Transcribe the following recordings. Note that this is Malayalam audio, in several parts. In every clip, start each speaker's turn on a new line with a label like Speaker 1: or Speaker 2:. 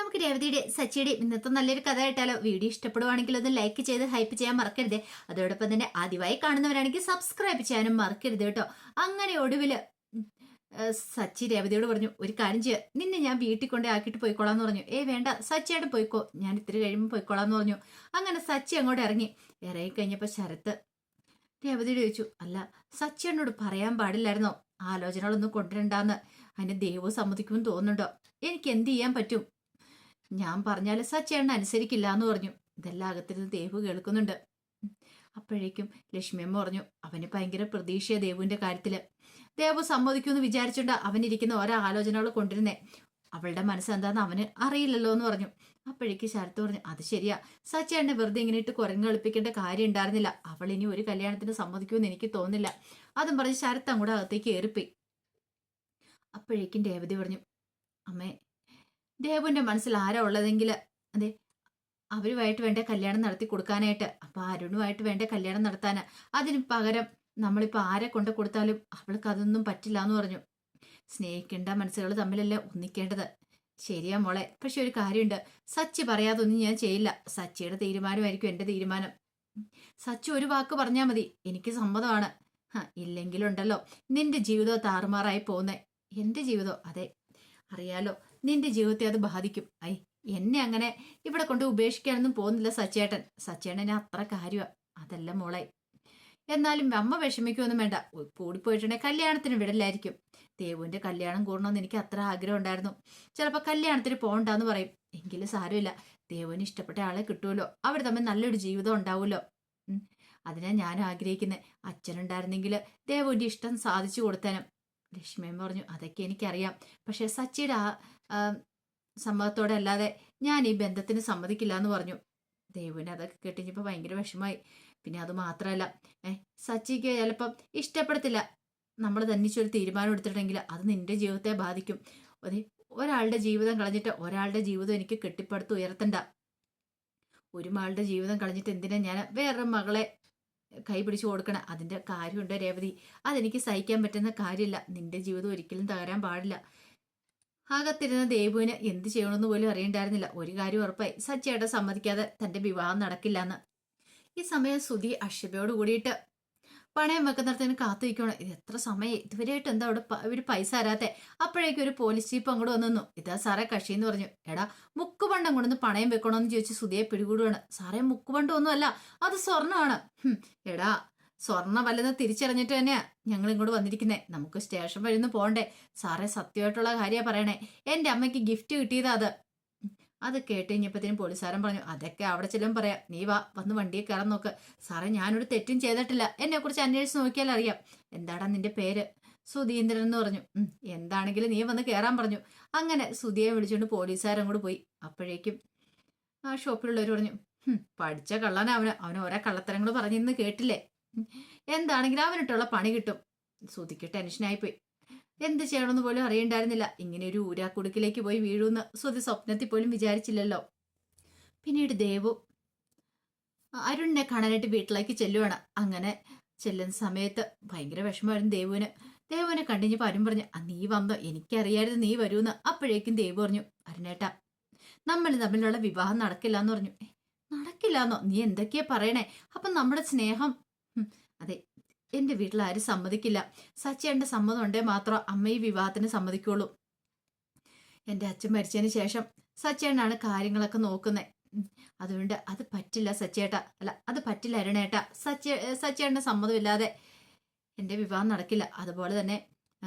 Speaker 1: നമുക്ക് രേവതിയുടെ സച്ചിയുടെയും ഇന്നത്തെ നല്ലൊരു കഥ കേട്ടാലോ? വീഡിയോ ഇഷ്ടപ്പെടുവാണെങ്കിൽ ഒന്ന് ലൈക്ക് ചെയ്ത് ഹൈപ്പ് ചെയ്യാൻ മറക്കരുത്. അതോടൊപ്പം തന്നെ ആദ്യമായി കാണുന്നവരാണെങ്കിൽ സബ്സ്ക്രൈബ് ചെയ്യാനും മറക്കരുത് കേട്ടോ. അങ്ങനെ ഒടുവില് സച്ചി രേവതിയോട് പറഞ്ഞു, ഒരു കാര്യം ചെയ്യുക, നിന്നെ ഞാൻ വീട്ടിൽ കൊണ്ടേ ആക്കിയിട്ട് പോയിക്കോളാന്ന് പറഞ്ഞു. വേണ്ട, സച്ചിയായിട്ട് പോയിക്കോ, ഞാൻ ഇത്തിരി കഴിയുമ്പോൾ പോയിക്കോളാന്ന് പറഞ്ഞു. അങ്ങനെ സച്ചി അങ്ങോട്ട് ഇറങ്ങി കഴിഞ്ഞപ്പോൾ ശരത്ത് രേവതിയോട് ചോദിച്ചു, അല്ല സച്ചിയോട് പറയാൻ പാടില്ലായിരുന്നോ ആലോചനകളൊന്നും കൊണ്ടുവരണ്ടാന്ന്? അതിന് ദൈവവും സമ്മതിക്കുമെന്ന് തോന്നുന്നുണ്ടോ? എനിക്ക് എന്ത് ചെയ്യാൻ പറ്റും? ഞാൻ പറഞ്ഞാൽ സച്ചേണ്ണ അനുസരിക്കില്ല എന്ന് പറഞ്ഞു. ഇതെല്ലാം അകത്തിരുന്ന് ദേവു കേൾക്കുന്നുണ്ട്. അപ്പോഴേക്കും ലക്ഷ്മിയമ്മ പറഞ്ഞു, അവന് ഭയങ്കര പ്രതീക്ഷയാ ദേവുവിന്റെ കാര്യത്തില്. ദേവു സമ്മതിക്കുമെന്ന് വിചാരിച്ചുകൊണ്ട് അവനിരിക്കുന്ന ഓരോ ആലോചനകൾ കൊണ്ടിരുന്നേ. അവളുടെ മനസ്സെന്താന്ന് അവന് അറിയില്ലല്ലോ എന്ന് പറഞ്ഞു. അപ്പോഴേക്ക് ശരത്ത് പറഞ്ഞു, അത് ശരിയാ, സച്ചേണ്ണെ വെറുതെ ഇങ്ങനെ ഇട്ട് കുരങ്ങ് കളിപ്പിക്കേണ്ട കാര്യം ഉണ്ടായിരുന്നില്ല. അവൾ ഇനി ഒരു കല്യാണത്തിന് സമ്മതിക്കുമെന്ന് എനിക്ക് തോന്നുന്നില്ല. അതും പറഞ്ഞ് ശരത്ത് അങ്ങോട്ട് അകത്തേക്ക് ഏറിപ്പോയി. അപ്പോഴേക്കും രേവതി പറഞ്ഞു, അമ്മേ, ദേവുവിന്റെ മനസ്സിൽ ആരാ ഉള്ളതെങ്കിൽ അതെ അവരുമായിട്ട് വേണ്ട കല്യാണം നടത്തി കൊടുക്കാനായിട്ട്. അപ്പൊ അരുണുമായിട്ട് വേണ്ട കല്യാണം നടത്താന്. അതിന് പകരം നമ്മളിപ്പോ ആരെ കൊണ്ട് കൊടുത്താലും അവൾക്ക് അതൊന്നും പറ്റില്ല എന്ന് പറഞ്ഞു. സ്നേഹിക്കേണ്ട മനസ്സുകൾ തമ്മിലല്ല ഒന്നിക്കേണ്ടത്. ശരിയാ മോളെ, പക്ഷെ ഒരു കാര്യമുണ്ട്, സച്ചി പറയാതൊന്നും ഞാൻ ചെയ്യില്ല. സച്ചിയുടെ തീരുമാനമായിരിക്കും എന്റെ തീരുമാനം. സച്ചി ഒരു വാക്ക് പറഞ്ഞാൽ മതി, എനിക്ക് സമ്മതമാണ്. ഇല്ലെങ്കിലുണ്ടല്ലോ നിന്റെ ജീവിതം താറുമാറായി പോകുന്നേ. എന്റെ ജീവിതം, അതെ അറിയാലോ, നിന്റെ ജീവിതത്തെ അത് ബാധിക്കും. എന്നെ അങ്ങനെ ഇവിടെ കൊണ്ട് ഉപേക്ഷിക്കാനൊന്നും പോകുന്നില്ല സച്ചേട്ടൻ. സച്ചേട്ടനെ അത്ര കാര്യമാ. അതല്ല മോളെ, എന്നാലും അമ്മ വിഷമിക്കൊന്നും വേണ്ട. കൂടിപ്പോയിട്ടുണ്ടെങ്കിൽ കല്യാണത്തിന് വിടലായിരിക്കും. ദേവുവിന്റെ കല്യാണം കൂടണമെന്ന് എനിക്ക് അത്ര ആഗ്രഹം ഉണ്ടായിരുന്നു. ചിലപ്പോൾ കല്യാണത്തിന് പോകണ്ടെന്ന് പറയും. എങ്കിലും സാരമില്ല, ദേവുവിന് ഇഷ്ടപ്പെട്ട ആളെ കിട്ടുമല്ലോ, അവർ തമ്മിൽ നല്ലൊരു ജീവിതം ഉണ്ടാവുമല്ലോ. അതിനാ ഞാൻ ആഗ്രഹിക്കുന്നത്. അച്ഛനുണ്ടായിരുന്നെങ്കിൽ ദേവുവിന്റെ ഇഷ്ടം സാധിച്ചു കൊടുത്തേനും. ലക്ഷ്മിയമ്മ പറഞ്ഞു, അതൊക്കെ എനിക്കറിയാം, പക്ഷെ സച്ചിയുടെ സമ്മതത്തോടെ അല്ലാതെ ഞാൻ ഈ ബന്ധത്തിന് സമ്മതിക്കില്ല എന്ന് പറഞ്ഞു. ദേവുവിനെ അതൊക്കെ കേട്ടിഞ്ഞപ്പോൾ ഭയങ്കര വിഷമായി. പിന്നെ അത് മാത്രമല്ല, സച്ചിക്ക് ചിലപ്പം ഇഷ്ടപ്പെടത്തില്ല. നമ്മൾ തന്നിച്ചൊരു തീരുമാനം എടുത്തിട്ടുണ്ടെങ്കിൽ അത് നിന്റെ ജീവിതത്തെ ബാധിക്കും. ഒരാളുടെ ജീവിതം കളഞ്ഞിട്ട് ഒരാളുടെ ജീവിതം എനിക്ക് കെട്ടിപ്പടുത്ത് ഉയർത്തണ്ട. ഒരു മകളുടെ ജീവിതം കളഞ്ഞിട്ട് എന്തിനാ ഞാൻ വേറൊരു മകളെ കൈ പിടിച്ചു കൊടുക്കണം? അതിന്റെ കാര്യമുണ്ട് രേവതി, അതെനിക്ക് സഹിക്കാൻ പറ്റുന്ന കാര്യമില്ല. നിന്റെ ജീവിതം ഒരിക്കലും തകരാൻ പാടില്ല. അകത്തിരുന്ന ദേവുവിന് എന്ത് ചെയ്യണമെന്ന് പോലും അറിയണ്ടായിരുന്നില്ല. ഒരു കാര്യം ഉറപ്പായി, സച്ചിയേട്ടൻ സമ്മതിക്കാതെ തന്റെ വിവാഹം നടക്കില്ല എന്ന്. ഈ സമയം സുധി അക്ഷബയോട് കൂടിയിട്ട് പണയം വെക്കുന്നിടത്തിന് കാത്തു നിൽക്കണം. ഇത് എത്ര സമയം, ഇതുവരെയായിട്ട് എന്താ അവിടെ ഇവര് പൈസ തരാത്തെ? അപ്പോഴേക്കും ഒരു പോലീസ് ജീപ്പ് അങ്ങോട്ട് വന്നു. ഇതാ സാറേ കക്ഷിന്ന് പറഞ്ഞു. എടാ, മുക്കുപണ്ടം കൊണ്ടൊന്ന് പണയം വെക്കണമെന്ന് ചോദിച്ച് സുധിയെ പിടികൂടുകയാണ്. സാറേ, മുക്കുപണ്ടം ഒന്നും അല്ല, അത് സ്വർണ്ണമാണ്. എടാ, സ്വർണ്ണ വല്ലത് തിരിച്ചറിഞ്ഞിട്ട് തന്നെയാ ഞങ്ങൾ ഇങ്ങോട്ട് വന്നിരിക്കുന്നേ. നമുക്ക് സ്റ്റേഷൻ വഴി ഒന്ന് പോണ്ടേ. സാറേ, സത്യമായിട്ടുള്ള കാര്യമാണ് പറയണേ, എന്റെ അമ്മയ്ക്ക് ഗിഫ്റ്റ് കിട്ടിയതാ അത്. അത് കേട്ട് കഴിഞ്ഞപ്പോഴത്തേനും പോലീസുകാരൻ പറഞ്ഞു, അതൊക്കെ അവിടെ ചെല്ലും പറയാം, നീ വന്ന് വണ്ടിയെ കയറാൻ നോക്ക്. സാറേ, ഞാനൊരു തെറ്റും ചെയ്തിട്ടില്ല, എന്നെ കുറിച്ച് അന്വേഷിച്ച് നോക്കിയാൽ അറിയാം. എന്താടാ നിന്റെ പേര്? സുധീന്ദ്രൻ എന്ന് പറഞ്ഞു. എന്താണെങ്കിലും നീ വന്ന് കയറാൻ പറഞ്ഞു. അങ്ങനെ സുധിയെ വിളിച്ചുകൊണ്ട് പോലീസുകാരൻ കൂടെ പോയി. അപ്പോഴേക്കും ആ ഷോപ്പിലുള്ളവർ പറഞ്ഞു, പഠിച്ച കള്ളനാ അവന് ഓരോ കള്ളത്തരങ്ങൾ പറഞ്ഞിന്ന് കേട്ടില്ലേ? എന്താണെങ്കിലും അവനിട്ടുള്ള പണി കിട്ടും. സുധിക്ക് ടെൻഷനായിപ്പോയി. എന്ത് ചെയ്യണമെന്ന് പോലും അറിയണ്ടായിരുന്നില്ല. ഇങ്ങനെ ഒരു ഊരാക്കുടുക്കിലേക്ക് പോയി വീഴുമെന്ന് സുധി സ്വപ്നത്തിൽ പോലും വിചാരിച്ചില്ലല്ലോ. പിന്നീട് ദേവു അരുണിനെ കാണാനായിട്ട് വീട്ടിലേക്ക് ചെല്ലുവാണ്. അങ്ങനെ ചെല്ലുന്ന സമയത്ത് ഭയങ്കര വിഷമമായിരുന്നു ദേവുവിനെ കണ്ടിഞ്ഞപ്പോൾ അരുൺ പറഞ്ഞു, നീ വന്നോ, എനിക്കറിയായിരുന്നു നീ വരൂന്ന്. അപ്പോഴേക്കും ദേവു പറഞ്ഞു, അരുണേട്ടാ, നമ്മൾ തമ്മിലുള്ള വിവാഹം നടക്കില്ല എന്ന് പറഞ്ഞു. നടക്കില്ലാന്നോ? നീ എന്തൊക്കെയാ പറയണേ? അപ്പം നമ്മുടെ സ്നേഹം? അതെ, എന്റെ വീട്ടിൽ ആരും സമ്മതിക്കില്ല. സച്ചിയുടെ സമ്മതം ഉണ്ടേ മാത്രം അമ്മ ഈ വിവാഹത്തിന് സമ്മതിക്കുള്ളൂ. എന്റെ അച്ഛൻ മരിച്ചതിന് ശേഷം സച്ചേട്ടനാണ് കാര്യങ്ങളൊക്കെ നോക്കുന്നത്. അതുകൊണ്ട് അത് പറ്റില്ല സച്ചേട്ടാ, അല്ല അത് പറ്റില്ല അരുണേട്ടാ. സച്ചേട്ടന്റെ സമ്മതമില്ലാതെ എന്റെ വിവാഹം നടക്കില്ല. അതുപോലെ തന്നെ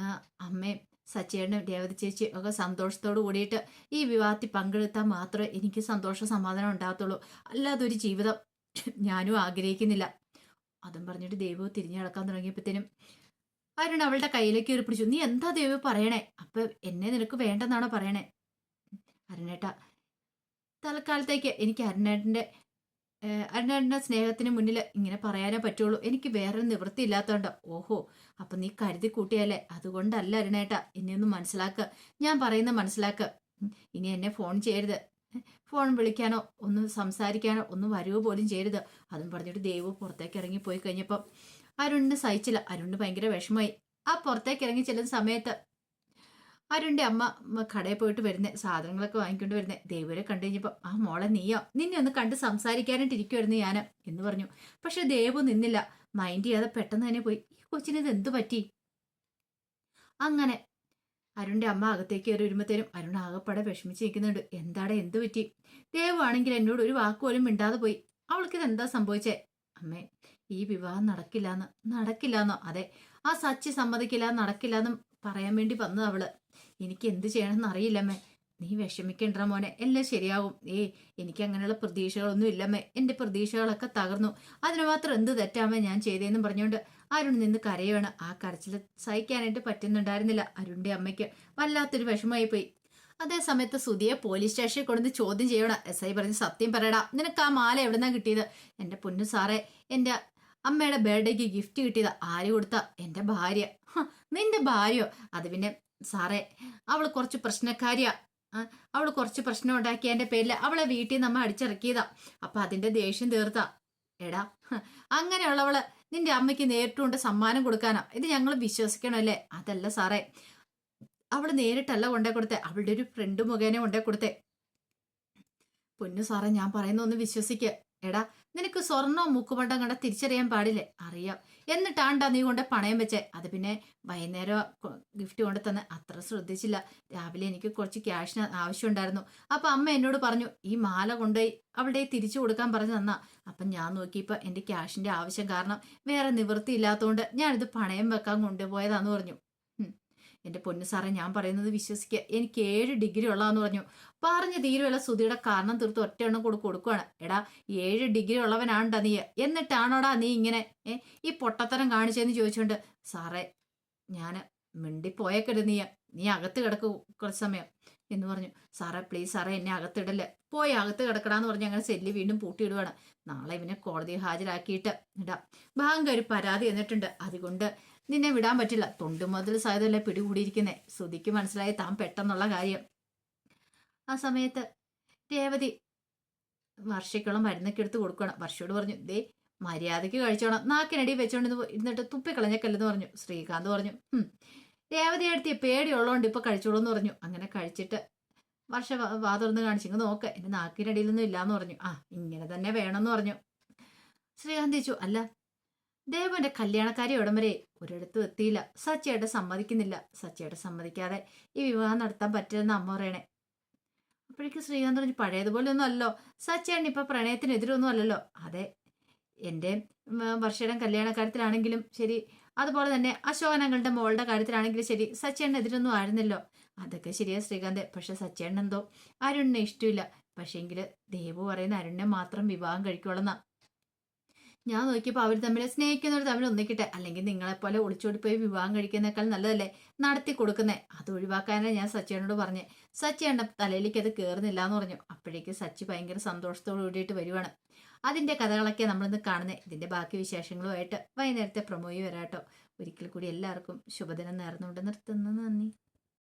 Speaker 1: അമ്മയും സച്ചേട്ടനും രേവതി ചേച്ചി ഒക്കെ സന്തോഷത്തോട് കൂടിയിട്ട് ഈ വിവാഹത്തിൽ പങ്കെടുത്താൽ മാത്രമേ എനിക്ക് സന്തോഷ സമാധാനം ഉണ്ടാകത്തുള്ളൂ. അല്ലാതെ ഒരു ജീവിതം ഞാനും ആഗ്രഹിക്കുന്നില്ല. അതും പറഞ്ഞിട്ട് ദേവു തിരിഞ്ഞു നടക്കാൻ തുടങ്ങിയപ്പോഴത്തേനും അരുൺ അവളുടെ കയ്യിലേക്ക് കയറി പിടിച്ചു. നീ എന്താ ദേവു പറയണേ? അപ്പൊ എന്നെ നിനക്ക് വേണ്ടെന്നാണോ പറയണേ? അരുണേട്ടാ, തൽക്കാലത്തേക്ക് എനിക്ക് അരുണേട്ടന്റെ സ്നേഹത്തിന് മുന്നിൽ ഇങ്ങനെ പറയാനേ പറ്റുള്ളൂ. എനിക്ക് വേറെ നിവൃത്തി ഇല്ലാത്തതുകൊണ്ട്. ഓഹോ, അപ്പൊ നീ കരുതി കൂട്ടിയല്ലേ? അതുകൊണ്ടല്ല അരുണേട്ടാ, എന്നെ ഒന്ന് മനസ്സിലാക്ക്, ഞാൻ പറയുന്നത് മനസ്സിലാക്ക്. ഇനി എന്നെ ഫോൺ ചെയ്യരുത്, ഫോൺ വിളിക്കാനോ ഒന്ന് സംസാരിക്കാനോ ഒന്നും വരുവോ പോലും ചെയ്യരുത്. അതും പറഞ്ഞിട്ട് ദേവു പുറത്തേക്ക് ഇറങ്ങി പോയി കഴിഞ്ഞപ്പോൾ അരുണിന് സഹിച്ചില്ല. അരുണിന് ഭയങ്കര വിഷമമായി. ആ പുറത്തേക്ക് ഇറങ്ങി ചെല്ലുന്ന സമയത്ത് അരുണിന്റെ അമ്മ കടയിൽ പോയിട്ട് വരുന്നേ, സാധനങ്ങളൊക്കെ വാങ്ങിക്കൊണ്ട് വരുന്നേ. ദേവുവിനെ കണ്ടു കഴിഞ്ഞപ്പോൾ, ആ മോളെ നീയോ, നിന്നെ ഒന്ന് കണ്ട് സംസാരിക്കാനായിട്ടിരിക്കുമായിരുന്നു ഞാൻ എന്ന് പറഞ്ഞു. പക്ഷെ ദേവു നിന്നില്ല, മൈൻഡ് ചെയ്യാതെ പെട്ടെന്ന് തന്നെ പോയി. ഈ കൊച്ചിന് ഇത് എന്തു പറ്റി? അങ്ങനെ അരുണിന്റെ അമ്മ അകത്തേക്ക് കയറി വരുമ്പോഴത്തേനും അരുൺ ആകെപ്പാടെ വിഷമിച്ച് നിൽക്കുന്നുണ്ട്. എന്താടെ എന്തു പറ്റി? ദേവു ആണെങ്കിൽ എന്നോട് ഒരു വാക്ക് പോലും മിണ്ടാതെ പോയി. അവൾക്കിത് എന്താ സംഭവിച്ചേ? അമ്മേ, ഈ വിവാഹം നടക്കില്ലാന്ന്. നടക്കില്ലാന്നോ? അതെ, ആ സച്ചി സമ്മതിക്കില്ല, നടക്കില്ലാന്നും പറയാൻ വേണ്ടി വന്നത് അവള്. എനിക്ക് എന്ത് ചെയ്യണമെന്ന് അറിയില്ലമ്മേ. നീ വിഷമിക്കണ്ട മോനെ, എല്ലാം ശരിയാവും. എനിക്ക് അങ്ങനെയുള്ള പ്രതീക്ഷകളൊന്നും ഇല്ലമ്മേ. എന്റെ പ്രതീക്ഷകളൊക്കെ തകർന്നു. അതിന് മാത്രം എന്ത് തെറ്റാമ്മേ ഞാൻ ചെയ്തതെന്നും പറഞ്ഞുകൊണ്ട് അരുൺ നിന്ന് കരയാണ്. ആ കരച്ചിൽ സഹിക്കാനായിട്ട് പറ്റുന്നുണ്ടായിരുന്നില്ല അരുണിന്റെ അമ്മയ്ക്ക്. വല്ലാത്തൊരു വിഷമമായി പോയി. അതേ സമയത്ത് സുധിയെ പോലീസ് സ്റ്റേഷനിൽ കൊണ്ടുവന്ന് ചോദ്യം ചെയ്യണം. SI പറഞ്ഞ്, സത്യം പറയടാ, നിനക്ക് ആ മാല എവിടുന്നാ കിട്ടിയത്? എന്റെ പൊന്നു സാറേ, എന്റെ അമ്മയുടെ ബർത്ത്ഡേക്ക് ഗിഫ്റ്റ് കിട്ടിയതാ. ആര് കൊടുത്ത? എന്റെ ഭാര്യ. നിന്റെ ഭാര്യയോ? അത് പിന്നെ സാറേ, അവള് കുറച്ച് പ്രശ്നക്കാരിയാ. അവള് കുറച്ച് പ്രശ്നം ഉണ്ടാക്കിയതിന്റെ പേരിൽ അവളെ വീട്ടിൽ നിന്ന് നമ്മ അടിച്ചിറക്കിയതാ. അപ്പൊ അതിന്റെ ദേഷ്യം തീർത്താ. എടാ, അങ്ങനെയുള്ളവള് നിന്റെ അമ്മയ്ക്ക് നേരിട്ടുകൊണ്ട് സമ്മാനം കൊടുക്കാനാ? ഇത് ഞങ്ങൾ വിശ്വസിക്കണമല്ലേ? അതല്ല സാറേ, അവള് നേരിട്ടല്ല കൊണ്ടേ കൊടുത്തേ, അവളുടെ ഒരു ഫ്രണ്ട് മുഖേന കൊണ്ടേ കൊടുത്തേ. പൊന്നു സാറേ, ഞാൻ പറയുന്ന ഒന്ന് വിശ്വസിക്ക്. എടാ, നിനക്ക് സ്വർണ്ണവും മുക്കുപണ്ടം കണ്ട തിരിച്ചറിയാൻ പാടില്ലേ? അറിയാം. എന്നിട്ടാണ്ടാ നീ കൊണ്ട് പണയം വെച്ചേ. അത് പിന്നെ വൈകുന്നേരം ഗിഫ്റ്റ് കൊണ്ട് തന്നെ അത്ര ശ്രദ്ധിച്ചില്ല. രാവിലെ എനിക്ക് കുറച്ച് ക്യാഷിന് ആവശ്യമുണ്ടായിരുന്നു. അപ്പൊ അമ്മ എന്നോട് പറഞ്ഞു, ഈ മാല കൊണ്ടുപോയി അവളുടെ തിരിച്ചു കൊടുക്കാൻ പറഞ്ഞു തന്നാ. അപ്പം ഞാൻ നോക്കിയപ്പോ എന്റെ ക്യാഷിന്റെ ആവശ്യം കാരണം വേറെ നിവൃത്തി ഇല്ലാത്തതുകൊണ്ട് ഞാനിത് പണയം വെക്കാൻ കൊണ്ടുപോയതാന്ന് പറഞ്ഞു. എന്റെ പൊന്നു സാറേ, ഞാൻ പറയുന്നത് വിശ്വസിക്കുക. എനിക്ക് 7 ഡിഗ്രി ഉള്ളതെന്ന് പറഞ്ഞു. പറഞ്ഞു തീരുവല്ല. സുധിയുടെ കാരണം തീർത്ത് ഒറ്റ എണ്ണം കൊടുക്കുകയാണ്. എടാ, 7 ഡിഗ്രി ഉള്ളവനാണ്ടാ നീ, എന്നിട്ടാണോടാ നീ ഇങ്ങനെ ഈ പൊട്ടത്തരം കാണിച്ചതെന്ന് ചോദിച്ചോണ്ട്, സാറേ ഞാൻ മിണ്ടിപ്പോയേക്കരുത്, നീ അകത്ത് കിടക്ക് കുറച്ച് സമയം എന്ന് പറഞ്ഞു. സാറേ പ്ലീസ് സാറേ, എന്നെ അകത്തിടല്ലേ. പോയി അകത്ത് കിടക്കടാന്ന് പറഞ്ഞ് അങ്ങനെ സെല്ല് വീണ്ടും പൂട്ടിയിടുവാണ്. നാളെ ഇവനെ കോടതിയിൽ ഹാജരാക്കിയിട്ട് ഇടാം. ബാങ്ക് ഒരു പരാതി എന്നിട്ടുണ്ട്, അതുകൊണ്ട് നിന്നെ വിടാൻ പറ്റില്ല. തൊണ്ടുമുതൽ സാധ്യതയല്ലേ പിടികൂടിയിരിക്കുന്നേ. ശ്രുതിക്ക് മനസ്സിലായി താൻ പെട്ടെന്നുള്ള കാര്യം. ആ സമയത്ത് രേവതി വർഷയ്ക്കുള്ള മരുന്നൊക്കെ എടുത്ത് കൊടുക്കണം. വർഷയോട് പറഞ്ഞു, ദേ മര്യാദയ്ക്ക് കഴിച്ചോണം, നാക്കിനടി വെച്ചോണ്ട് ഇരുന്നിട്ട് തുപ്പിക്കളഞ്ഞേക്കല്ലെന്ന് പറഞ്ഞു. ശ്രീകാന്ത് പറഞ്ഞു, രേവതി എടുത്തി പേടിയുള്ളതുകൊണ്ട് ഇപ്പൊ കഴിച്ചോളൂ എന്ന് പറഞ്ഞു. അങ്ങനെ കഴിച്ചിട്ട് വർഷ വാ തുറന്ന് കാണിച്ചു, ഇങ്ങ് നോക്ക്, എന്റെ നാക്കിനടിയിലൊന്നും ഇല്ലാന്ന് പറഞ്ഞു. ഇങ്ങനെ തന്നെ വേണമെന്ന് പറഞ്ഞു. ശ്രീകാന്ത് ചോദിച്ചു, അല്ല ദേവന്റെ കല്യാണക്കാരി ഇവിടം വരെ ഒരിടത്തും എത്തിയില്ല. സച്ചിയേട്ടൻ സമ്മതിക്കുന്നില്ല. സച്ചിയേട്ടൻ സമ്മതിക്കാതെ ഈ വിവാഹം നടത്താൻ പറ്റില്ലെന്ന് അമ്മ പറയണേ. അപ്പോഴേക്കും ശ്രീകാന്ത് പറഞ്ഞു, പഴയതുപോലെ ഒന്നും അല്ലല്ലോ, സച്ചിയേട്ടൻ ഇപ്പൊ പ്രണയത്തിനെതിരൊന്നും അല്ലല്ലോ. അതെ, എൻ്റെ വർഷയുടെ കല്യാണക്കാര്യത്തിലാണെങ്കിലും ശരി, അതുപോലെ തന്നെ അശോകനങ്ങളുടെ മോളുടെ കാര്യത്തിലാണെങ്കിലും ശരി, സച്ചിയേട്ടനെതിരൊന്നും ആയിരുന്നല്ലോ. അതൊക്കെ ശരിയാ ശ്രീകാന്ത്. പക്ഷെ സച്ചിയേട്ടൻ എന്തോ അരുണിനെ ഇഷ്ടമില്ല. പക്ഷേങ്കില് ദേവു പറയുന്ന അരുണിനെ മാത്രം വിവാഹം കഴിക്കുള്ളെന്നാ. ഞാൻ നോക്കിയപ്പോൾ അവർ തമ്മിൽ സ്നേഹിക്കുന്നവർ തമ്മിൽ ഒന്നിക്കട്ടെ, അല്ലെങ്കിൽ നിങ്ങളെപ്പോലെ ഒളിച്ചോടിപ്പോയി വിവാഹം കഴിക്കുന്നേക്കാൾ നല്ലതല്ലേ നടത്തി കൊടുക്കുന്നേ. അത് ഒഴിവാക്കാനാണ് ഞാൻ സച്ചിയേട്ടനോട് പറഞ്ഞേ. സച്ചിയേട്ടൻ്റെ തലയിലേക്ക് അത് കയറുന്നില്ല എന്ന് പറഞ്ഞു. അപ്പോഴേക്ക് സച്ചി ഭയങ്കര സന്തോഷത്തോട് കൂടിയിട്ട് വരുവാണ്. അതിൻ്റെ കഥകളൊക്കെ നമ്മളിന്ന് കാണുന്നത്. ഇതിൻ്റെ ബാക്കി വിശേഷങ്ങളുമായിട്ട് വൈകുന്നേരത്തെ പ്രൊമോയി വരാട്ടോ. ഒരിക്കൽ കൂടി എല്ലാവർക്കും ശുഭദിനം നേർന്നുകൊണ്ട് നിർത്തുന്നു. നന്ദി.